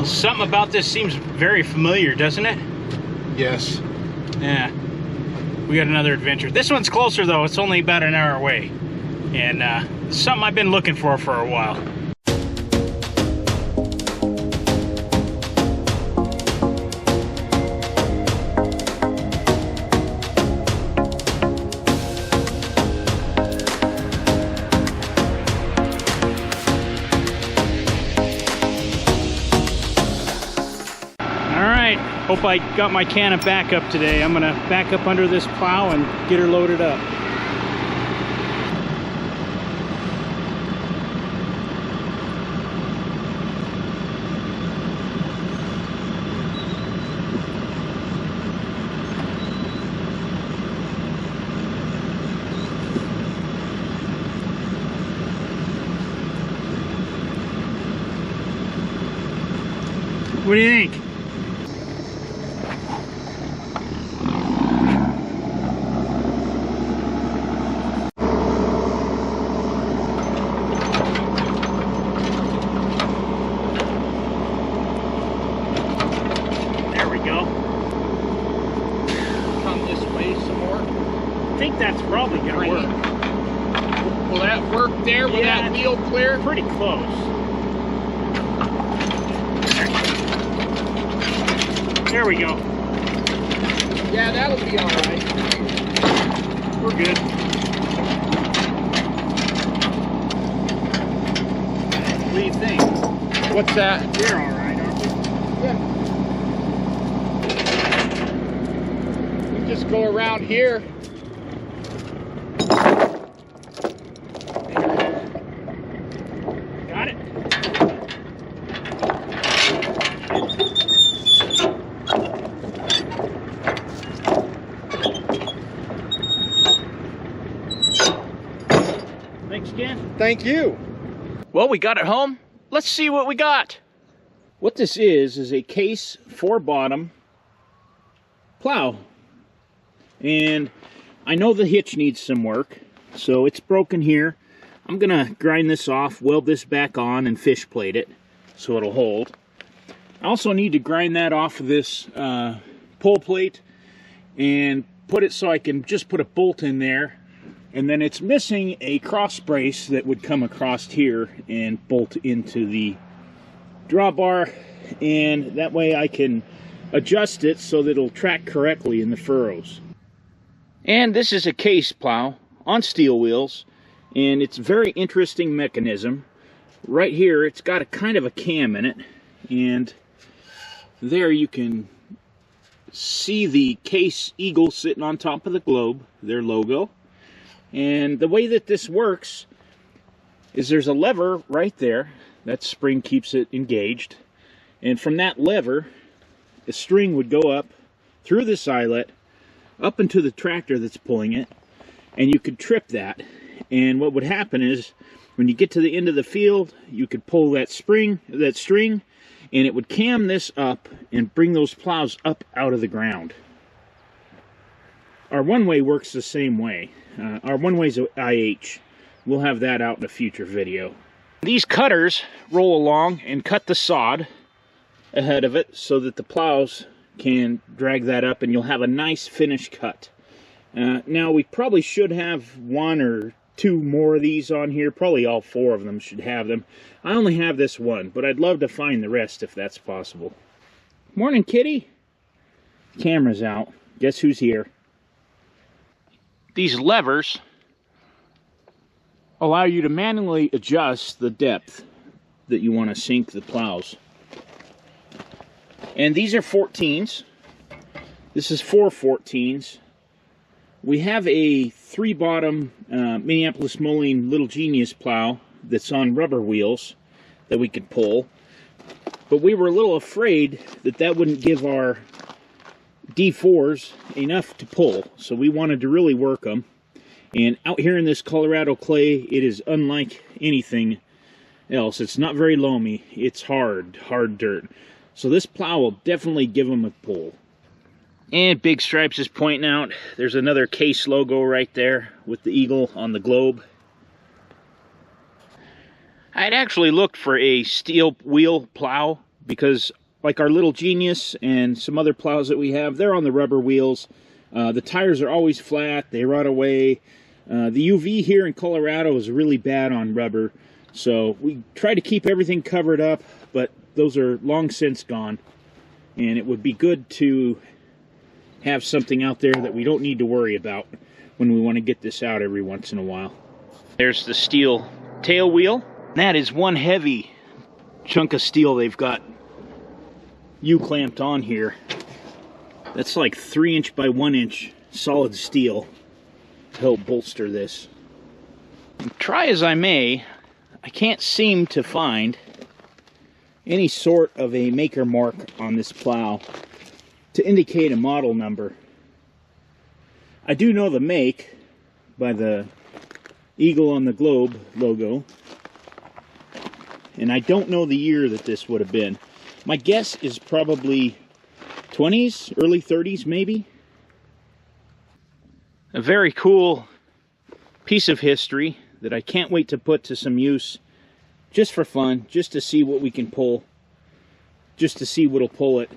Something about this seems very familiar, doesn't it? Yes. Yeah. We got another adventure. This one's closer though. It's only about an hour away. And something I've been looking for a while. Hope I got my can of backup today. I'm gonna back up under this plow and get her loaded up. What do you think? Probably gonna work. Will that work there? Will that wheel clear? Pretty close. There we go. Yeah, that'll be all right. We're good. What do you think? What's that? We're all right, aren't we? Yeah. We just go around here. Thank you. Well, we got it home. Let's see what we got. What this is a Case 4-bottom plow. And I know the hitch needs some work, so it's broken here. I'm gonna grind this off, weld this back on, and fish plate it so it'll hold. I also need to grind that off of this pull plate and put it so I can just put a bolt in there. And then it's missing a cross brace that would come across here and bolt into the drawbar, and that way I can adjust it so that it'll track correctly in the furrows. And this is a Case plow on steel wheels, and it's a very interesting mechanism. Right here it's got a kind of a cam in it, and there you can see the Case eagle sitting on top of the globe, their logo. And the way that this works is there's a lever right there. That spring keeps it engaged. And from that lever, a string would go up through this eyelet, up into the tractor that's pulling it, and you could trip that. And what would happen is, when you get to the end of the field, you could pull that string, and it would cam this up and bring those plows up out of the ground. Our one-way works the same way. Our one-way's IH. We'll have that out in a future video. These cutters roll along and cut the sod ahead of it so that the plows can drag that up and you'll have a nice finished cut. Now we probably should have one or two more of these on here. Probably all four of them should have them. I only have this one, but I'd love to find the rest if that's possible. Morning, kitty. Camera's out. Guess who's here? These levers allow you to manually adjust the depth that you want to sink the plows. And these are 14s. This is 4 14s. We have a 3-bottom Minneapolis Moline Little Genius plow that's on rubber wheels that we could pull. But we were a little afraid that that wouldn't give our D4s enough to pull, so we wanted to really work them. And out here in this Colorado clay, it is unlike anything else. It's not very loamy. It's hard dirt. So this plow will definitely give them a pull. And Big Stripes is pointing out there's another Case logo right there with the eagle on the globe. I had actually looked for a steel wheel plow because like our Little Genius and some other plows that we have, they're on the rubber wheels. The tires are always flat, they rot away. The UV here in Colorado is really bad on rubber, so we try to keep everything covered up, but those are long since gone. And it would be good to have something out there that we don't need to worry about when we want to get this out every once in a while. There's the steel tail wheel. That is one heavy chunk of steel they've got U-clamped on here. That's like 3" by 1" solid steel to help bolster this. And try as I may, I can't seem to find any sort of a maker mark on this plow to indicate a model number. I do know the make by the eagle on the globe logo, and I don't know the year that this would have been. My guess is probably 20s, early 30s maybe. A very cool piece of history that I can't wait to put to some use, just for fun, just to see what we can pull, just to see what'll pull it.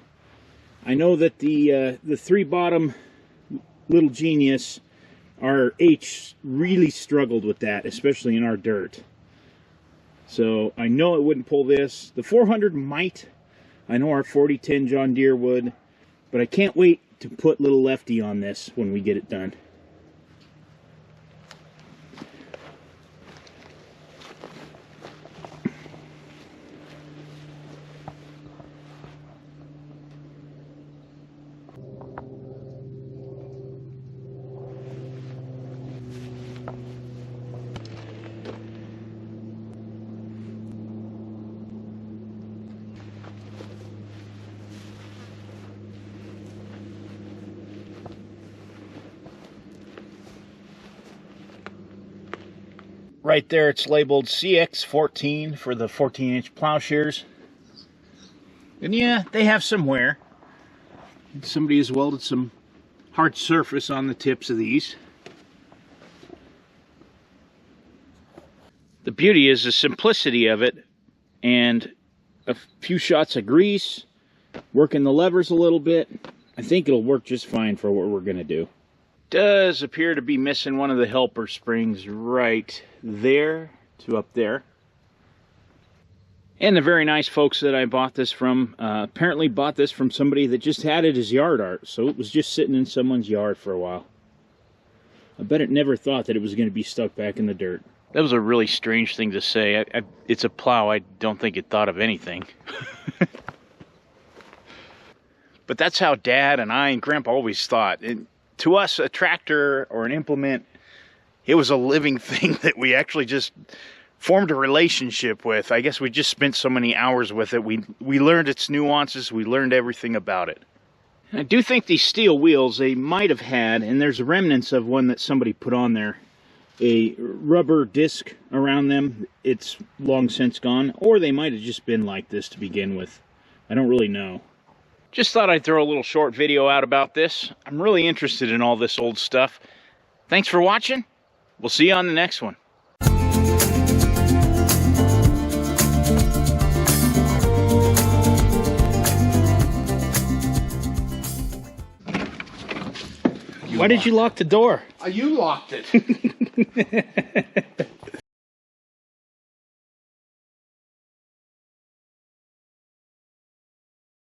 I know that the 3-bottom Little Genius, our H really struggled with that, especially in our dirt. So I know it wouldn't pull this. The 400 might. I know our 4010 John Deere would, but I can't wait to put little Lefty on this when we get it done. Right there it's labeled CX14 for the 14" plowshares. And yeah, they have some wear. Somebody has welded some hard surface on the tips of these. The beauty is the simplicity of it, and a few shots of grease, working the levers a little bit. I think it'll work just fine for what we're going to do. Does appear to be missing one of the helper springs right there to up there. And the very nice folks that I bought this from apparently bought this from somebody that just had it as yard art, so it was just sitting in someone's yard for a while. I bet it never thought that it was going to be stuck back in the dirt. That was a really strange thing to say. It's a plow. I don't think it thought of anything. But that's how Dad and I and Grandpa always thought. To us, a tractor or an implement, it was a living thing that we actually just formed a relationship with. I guess we just spent so many hours with it. We learned its nuances. We learned everything about it. And I do think these steel wheels, they might have had, and there's remnants of one that somebody put on there, a rubber disc around them. It's long since gone. Or they might have just been like this to begin with. I don't really know. Just thought I'd throw a little short video out about this. I'm really interested in all this old stuff. Thanks for watching. We'll see you on the next one. Why did you lock the door? You locked it.